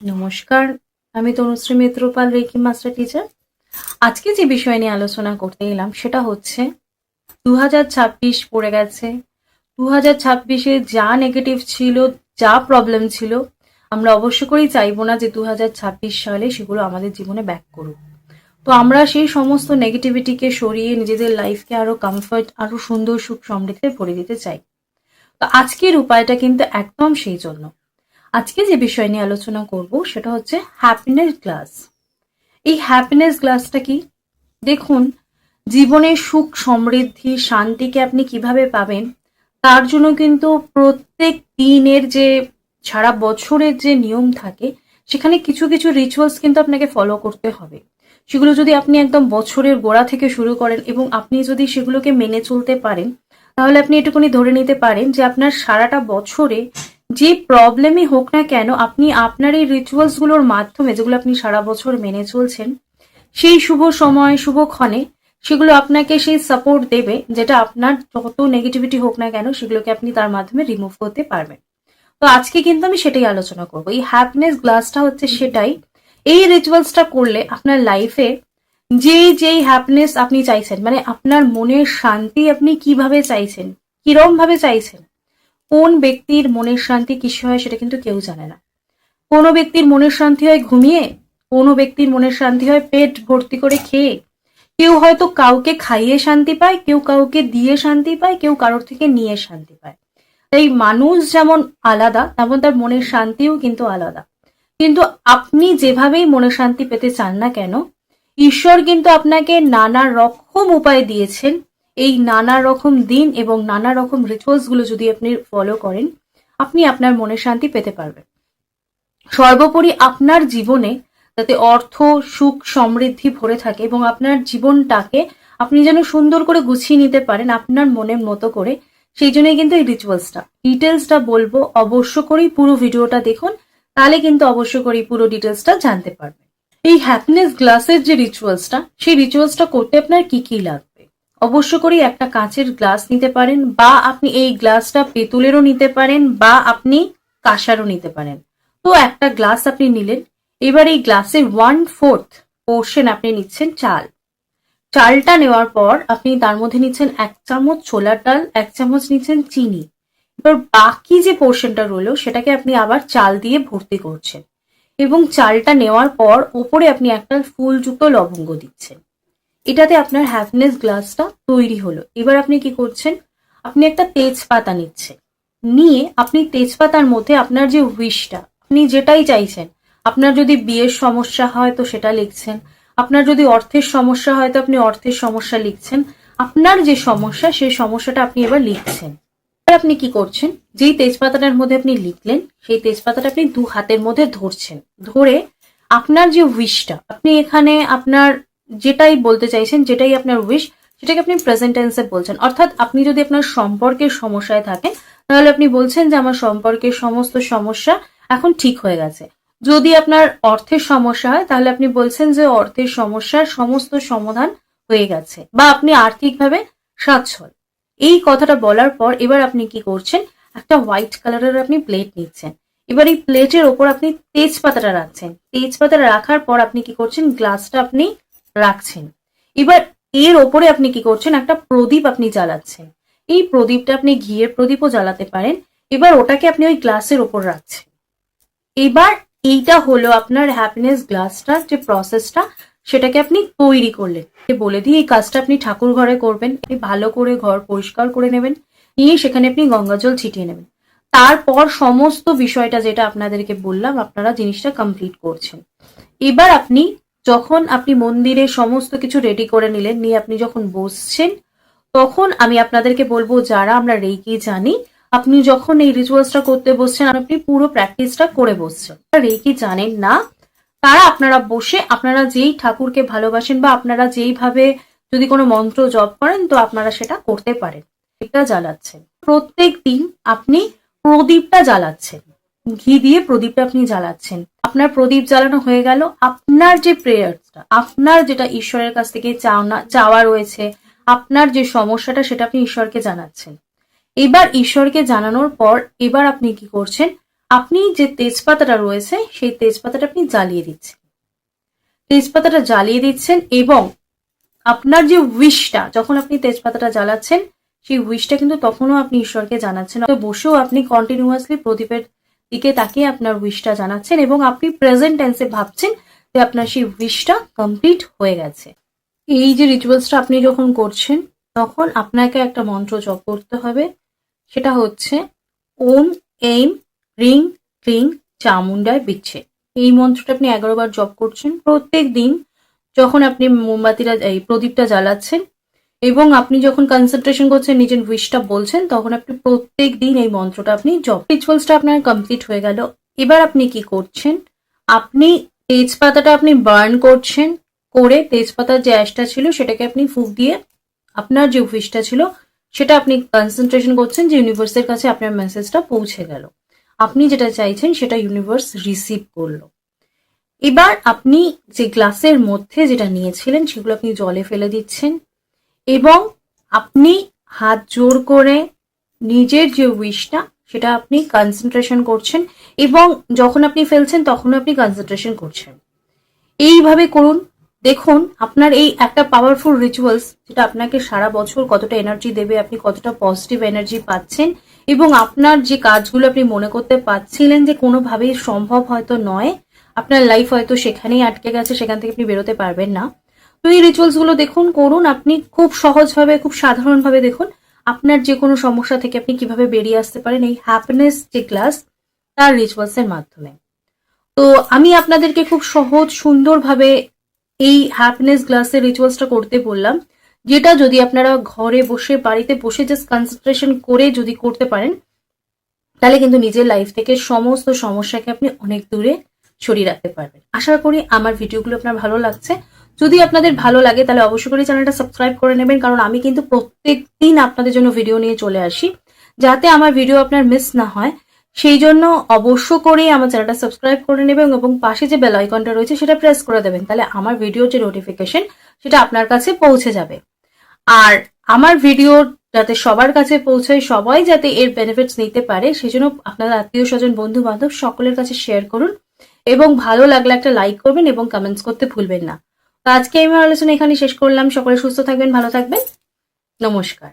নমস্কার, আমি Tanushree Mitrapal, reiki master teacher. আজকে যে বিষয় নিয়ে আলোচনা করতে এলাম সেটা হচ্ছে 2026 পড়ে গেছে। 2026-এ যা নেগেটিভ ছিল, যা প্রবলেম ছিল, আমরা অবশ্য করেই চাইবো না যে 2026 সালে সেগুলো আমাদের জীবনে ব্যাক করুক। তো আমরা সেই সমস্ত নেগেটিভিটিকে সরিয়ে নিজেদের লাইফকে আরো কমফর্ট, আরো সুন্দর, সুখ সমৃদ্ধে ভরে দিতে চাই। তো আজকের উপায়টা কিন্তু একদম সেই জন্য। আজকে যে বিষয় নিয়ে আলোচনা করব সেটা হচ্ছে হ্যাপিনেস গ্লাস। এই হ্যাপিনেস গ্লাসটা কি? দেখুন, জীবনের সুখ, সমৃদ্ধি, শান্তিকে আপনি কিভাবে পাবেন তার জন্য কিন্তু প্রত্যেক দিনের যে সারা বছরের যে নিয়ম থাকে সেখানে কিছু কিছু রিচুয়ালস কিন্তু আপনাকে ফলো করতে হবে। সেগুলো যদি আপনি একদম বছরের গোড়া থেকে শুরু করেন এবং আপনি যদি সেগুলোকে মেনে চলতে পারেন, তাহলে আপনি এটুকুনি ধরে নিতে পারেন যে আপনার সারাটা বছরে যে প্রবলেমই হোক না কেন, আপনি আপনার এই রিচুয়ালস গুলোর মাধ্যমে, যেগুলো আপনি সারা বছর মেনে চলছেন, সেই শুভ সময়, শুভক্ষণে সেগুলো আপনাকে সেই সাপোর্ট দেবে, যেটা আপনার যত নেগেটিভিটি হোক না কেন সেগুলোকে আপনি তার মাধ্যমে রিমুভ করতে পারবেন। তো আজকে কিন্তু আমি সেটাই আলোচনা করব। এই হ্যাপিনেস গ্লাসটা হচ্ছে সেটাই। এই রিচুয়ালসটা করলে আপনার লাইফে যেই হ্যাপিনেস আপনি চাইছেন, মানে আপনার মনের শান্তি আপনি কিভাবে চাইছেন, কিরম ভাবে চাইছেন, কোন ব্যক্তির মনের শান্তি কিসে হয় সেটা কিন্তু কেউ জানে না। কোনো ব্যক্তির মনের শান্তি হয় ঘুমিয়ে, কোনো ব্যক্তির মনের শান্তি হয় পেট ভর্তি করে খেয়ে, কেউ হয়তো কাউকে খাইয়ে শান্তি পায়, কেউ কাউকে দিয়ে শান্তি পায়, কেউ কারোর থেকে নিয়ে শান্তি পায়। তাই মানুষ যেমন আলাদা, তেমন তার মনের শান্তিও কিন্তু আলাদা। কিন্তু আপনি যেভাবেই মনের শান্তি পেতে চান না কেন, ঈশ্বর কিন্তু আপনাকে নানা রকম উপায় দিয়েছেন। এই নানা রকম দিন এবং নানা রকম রিচুয়ালস গুলো যদি আপনি ফলো করেন, আপনি আপনার মনের শান্তি পেতে পারবেন। সর্বোপরি আপনার জীবনে যাতে অর্থ, সুখ, সমৃদ্ধি ভরে থাকে এবং আপনার জীবনটাকে আপনি যেন সুন্দর করে গুছিয়ে নিতে পারেন আপনার মনের মতো করে, সেই জন্যই কিন্তু এই ডিটেলসটা বলবো। অবশ্য করেই পুরো ভিডিওটা দেখুন, তাহলে কিন্তু অবশ্য করেই পুরো ডিটেলসটা জানতে পারবেন। এই হ্যাপিনেস গ্লাসের যে রিচুয়ালসটা, সেই রিচুয়ালসটা করতে আপনার কি কি লাগবে? অবশ্য করেই একটা কাঁচের গ্লাস নিতে পারেন, বা আপনি এই গ্লাসটা পেতলেরও নিতে পারেন, বা আপনি কাঁসারও নিতে পারেন। তো একটা গ্লাস আপনি নিলেন। এবার এই গ্লাসের 1/4 পোর্শন আপনি নিচ্ছেন চাল। চালটা নেওয়ার পর আপনি তার মধ্যে নিচ্ছেন 1 চামচ ছোলার ডাল, 1 চামচ নিচ্ছেন চিনি। এবার বাকি যে পোর্শনটা রইলো সেটাকে আপনি আবার চাল দিয়ে ভর্তি করছেন এবং চালটা নেওয়ার পর ওপরে আপনি একটা ফুলযুক্ত লবঙ্গ দিচ্ছেন। এটাতে আপনার হ্যাপিনেস গ্লাসটা তৈরি হলো। এবার আপনি কি করছেন? আপনি একটা তেজপাতা নিচ্ছেন। নিয়ে আপনি তেজপাতার মধ্যে আপনার যে উইশটা, আপনি যেটাই চাইছেন, আপনার যদি বিয়ের সমস্যা হয় তো সেটা লিখছেন, আপনার যদি অর্থের সমস্যা হয় তো আপনি অর্থের সমস্যা লিখছেন, আপনার যে সমস্যা সেই সমস্যাটা আপনি এবার লিখছেন। এবার আপনি কি করছেন? যেই তেজপাতাটার মধ্যে আপনি লিখলেন সেই তেজপাতাটা আপনি 2 হাতের মধ্যে ধরছেন। ধরে আপনার যে উইশটা, আপনি এখানে আপনার যেটাই বলতে চাইছেন, যেটাই আপনার উইশ, সেটাকে আপনি প্রেজেন্ট টেন্সে বলছেন। অর্থাৎ আপনি যদি আপনার সম্পর্কের সমস্যায় থাকেন, তাহলে আপনি বলছেন যে আমার সম্পর্কের সমস্ত সমস্যা এখন ঠিক হয়ে গেছে। যদি আপনার অর্থের সমস্যা হয় তাহলে আপনি বলছেন যে অর্থের সমস্যার সমস্ত সমাধান হয়ে গেছে, বা আপনি আর্থিকভাবে সচ্ছল। এই কথাটা বলার পর এবার আপনি কি করছেন? একটা হোয়াইট কালারের আপনি প্লেট নিচ্ছেন। এবার এই প্লেটের ওপর আপনি তেজপাতাটা রাখছেন। তেজপাতাটা রাখার পর আপনি কি করছেন? গ্লাসটা আপনি রাখছেন। এবার এর ওপরে আপনি কি করছেন? একটা প্রদীপ আপনি জ্বালাচ্ছেন। এই প্রদীপটা আপনি ঘিয়ের প্রদীপও জ্বালাতে পারেন। এবার ওটাকে আপনি ওই গ্লাসের ওপর রাখছেন। এবার এইটা হলো আপনার হ্যাপিনেস গ্লাসটার যে প্রসেসটা, সেটাকে আপনি তৈরি করলেন। বলে দিই, এই কাজটা আপনি ঠাকুর ঘরে করবেন। আপনি ভালো করে ঘর পরিষ্কার করে নেবেন, নিয়ে সেখানে আপনি গঙ্গা জল ছিটিয়ে নেবেন। তারপর সমস্ত বিষয়টা যেটা আপনাদেরকে বললাম, আপনারা জিনিসটা কমপ্লিট করছেন। এবার আপনি যখন আপনি মন্দিরে সমস্ত কিছু রেডি করে নিলেন, নিয়ে আপনি যখন বসছেন, তখন আমি আপনাদেরকে বলবো, যারা আমরা রেকি জানি, আপনি যখন এই রিচুয়ালসটা করতে বসছেন আপনি পুরো প্র্যাকটিসটা করে বসছেন। রেকি জানেন না তারা আপনারা বসে আপনারা যেই ঠাকুরকে ভালোবাসেন বা আপনারা যেইভাবে যদি কোনো মন্ত্র জপ করেন তো আপনারা সেটা করতে পারেন। এটা জ্বালাচ্ছেন প্রত্যেক দিন, আপনি প্রদীপটা জ্বালাচ্ছেন, ঘি দিয়ে প্রদীপটা আপনি জ্বালাচ্ছেন। আপনার প্রদীপ জ্বালানো হয়ে গেল। আপনার যে প্রেয়ারটা, আপনার যেটা ঈশ্বরের কাছ থেকে চাওয়া রয়েছে, আপনার যে সমস্যাটা, সেটা আপনি ঈশ্বরকে জানাচ্ছেন। এবার ঈশ্বরকে জানানোর পর এবার আপনি কি করছেন? আপনি যে তেজপাতাটা রয়েছে সেই তেজপাতাটা আপনি জ্বালিয়ে দিচ্ছেন। তেজপাতাটা জ্বালিয়ে দিচ্ছেন এবং আপনার যে উইশটা, যখন আপনি তেজপাতাটা জ্বালাচ্ছেন সেই উইশটা কিন্তু তখনও আপনি ঈশ্বরকে জানাচ্ছেন। বসেও আপনি কন্টিনিউয়াসলি প্রদীপের দিকে তাকিয়ে আপনার উইশটা জানাচ্ছেন এবং আপনি প্রেজেন্ট টেন্সে ভাবছেন যে আপনার সেই উইশটা কমপ্লিট হয়ে গেছে। এই যে রিচুয়ালসটা আপনি যখন করছেন তখন আপনাকে একটা মন্ত্র জপ করতে হবে, সেটা হচ্ছে ওম এইম রিং ক্লিং চামুন্ডায় বিচ্ছে। এই মন্ত্রটা আপনি 11 বার জপ করছেন প্রত্যেক দিন যখন আপনি মোমবাতিটা এই প্রদীপটা জ্বালাচ্ছেন এবং আপনি যখন কনসেন্ট্রেশন করছেন নিজের উইশটা বলছেন তখন আপনি প্রত্যেক দিন এই মন্ত্রটা আপনি জপ। রিচুয়ালসটা আপনার কমপ্লিট হয়ে গেল। এবার আপনি কি করছেন, আপনি তেজপাতাটা আপনি বার্ন করছেন, করে তেজপাতার যে অ্যাশটা ছিল সেটাকে আপনি ফুঁক দিয়ে আপনার যে উইশটা ছিল সেটা আপনি কনসেন্ট্রেশন করছেন যে ইউনিভার্সের কাছে আপনার মেসেজটা পৌঁছে গেল, আপনি যেটা চাইছেন সেটা ইউনিভার্স রিসিভ করলো। এবার আপনি যে গ্লাসের মধ্যে যেটা নিয়েছিলেন সেগুলো আপনি জলে ফেলে দিচ্ছেন এবং আপনি হাত জোর করে নিজের যে উইশটা সেটা আপনি কনসেন্ট্রেশন করছেন এবং যখন আপনি ফেলছেন তখন আপনি কনসেন্ট্রেশন করছেন। এইভাবে করুন, দেখুন আপনার এই একটা পাওয়ারফুল রিচুয়ালস যেটা আপনাকে সারা বছর কতটা এনার্জি দেবে, আপনি কতটা পজিটিভ এনার্জি পাচ্ছেন এবং আপনার যে কাজগুলো আপনি মনে করতে পারছিলেন যে কোনোভাবেই সম্ভব হয়তো নয়, আপনার লাইফ হয়তো সেখানেই আটকে গেছে, সেখান থেকে আপনি বেরোতে পারবেন না। তো এই রিচুয়ালস গুলো দেখুন, করুন, আপনি খুব সহজভাবে খুব সাধারণভাবে দেখুন আপনার যে কোনো সমস্যা থেকে আপনি কিভাবে বেরিয়ে আসতে পারেন এই হ্যাপিনেস যে ক্লাস তার রিচুয়ালস এর মাধ্যমে। তো আমি আপনাদেরকে খুব সহজ সুন্দরভাবে এই হ্যাপিনেস গ্লাসের রিচুয়ালসটা করতে বললাম, যেটা যদি আপনারা ঘরে বসে বাড়িতে বসে জাস্ট কনসেন্ট্রেশন করে যদি করতে পারেন তাহলে কিন্তু নিজের লাইফ থেকে সমস্ত সমস্যাকে আপনি অনেক দূরে সরিয়ে রাখতে পারবেন। আশা করি আমার ভিডিওগুলো আপনার ভালো লাগছে। যদি আপনাদের ভালো লাগে তাহলে অবশ্যই করে চ্যানেলটা সাবস্ক্রাইব করে নেবেন, কারণ আমি কিন্তু প্রত্যেক দিন আপনাদের জন্য ভিডিও নিয়ে চলে আসি, যাতে আমার ভিডিও আপনার মিস না হয়। সেই জন্য অবশ্য করে আমার চ্যানেলটা সাবস্ক্রাইব করে নেবেন এবং পাশে যে বেল আইকনটা রয়েছে সেটা প্রেস করে দেবেন, তাহলে আমার ভিডিওর যে নোটিফিকেশন সেটা আপনার কাছে পৌঁছে যাবে। আর আমার ভিডিও যাতে সবার কাছে পৌঁছায়, সবাই যাতে এর বেনিফিটস নিতে পারে, সেজন্য আপনার আত্মীয় স্বজন বন্ধু বান্ধব সকলের কাছে শেয়ার করুন এবং ভালো লাগলে একটা লাইক করবেন এবং কমেন্টস করতে ভুলবেন না। তো আজকে আমি আলোচনা এখানে শেষ করলাম। সকলে সুস্থ থাকবেন, ভালো থাকবেন, নমস্কার।